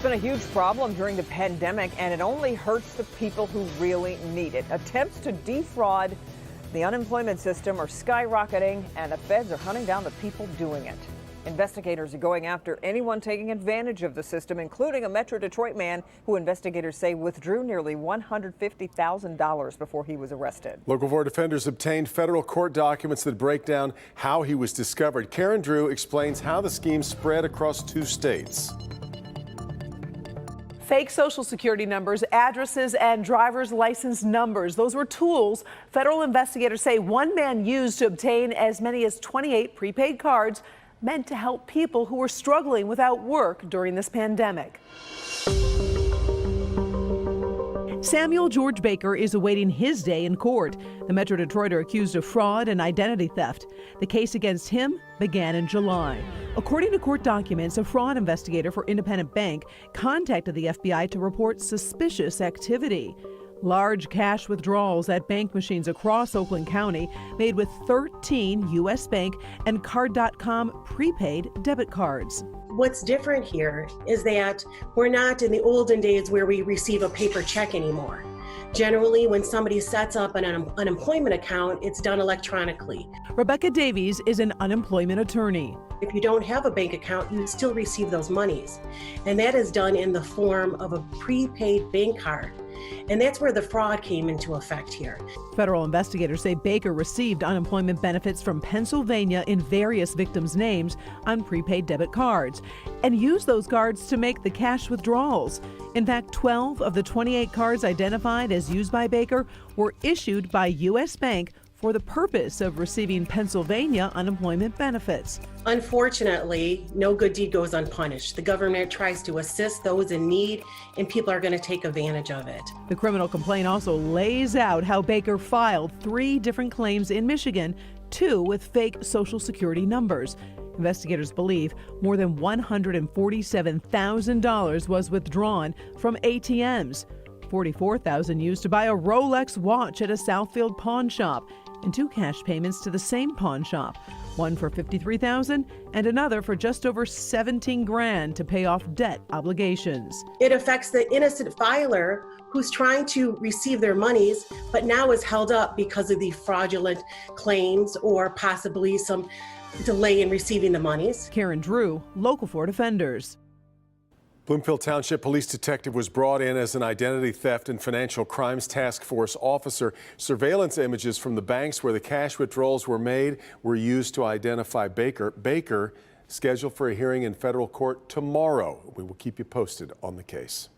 It's been a huge problem during the pandemic, and it only hurts the people who really need it. Attempts to defraud the unemployment system are skyrocketing, and the feds are hunting down the people doing it. Investigators are going after anyone taking advantage of the system, including a Metro Detroit man who investigators say withdrew nearly $150,000 before he was arrested. Local 4 defenders obtained federal court documents that break down how he was discovered. Karen Drew explains how the scheme spread across 2 states. Fake Social Security numbers, addresses, and driver's license numbers. Those were tools federal investigators say one man used to obtain as many as 28 prepaid cards meant to help people who were struggling without work during this pandemic. Samuel George Baker is awaiting his day in court. The Metro Detroiter accused of fraud and identity theft. The case against him began in July. According to court documents, a fraud investigator for Independent Bank contacted the FBI to report suspicious activity. Large cash withdrawals at bank machines across Oakland County made with 13 U.S. Bank and Card.com prepaid debit cards. What's different here is that we're not in the olden days where we receive a paper check anymore. Generally, when somebody sets up an unemployment account, it's done electronically. Rebecca Davies is an unemployment attorney. If you don't have a bank account, you still receive those monies. And that is done in the form of a prepaid bank card. And that's where the fraud came into effect here. Federal investigators say Baker received unemployment benefits from Pennsylvania in various victims' names on prepaid debit cards and used those cards to make the cash withdrawals. In fact, 12 of the 28 cards identified as used by Baker were issued by U.S. Bank for the purpose of receiving Pennsylvania unemployment benefits. Unfortunately, no good deed goes unpunished. The government tries to assist those in need, and people are going to take advantage of it. The criminal complaint also lays out how Baker filed 3 different claims in Michigan, 2 with fake Social Security numbers. Investigators believe more than $147,000 was withdrawn from ATMs. $44,000 used to buy a Rolex watch at a Southfield pawn shop, and 2 cash payments to the same pawn shop, one for $53,000 and another for just over $17,000 to pay off debt obligations. It affects the innocent filer who's trying to receive their monies, but now is held up because of the fraudulent claims or possibly some delay in receiving the monies. Karen Drew, Local 4 Defenders. Bloomfield Township Police detective was brought in as an identity theft and financial crimes task force officer. Surveillance images from the banks where the cash withdrawals were made were used to identify Baker. Baker scheduled for a hearing in federal court tomorrow. We will keep you posted on the case.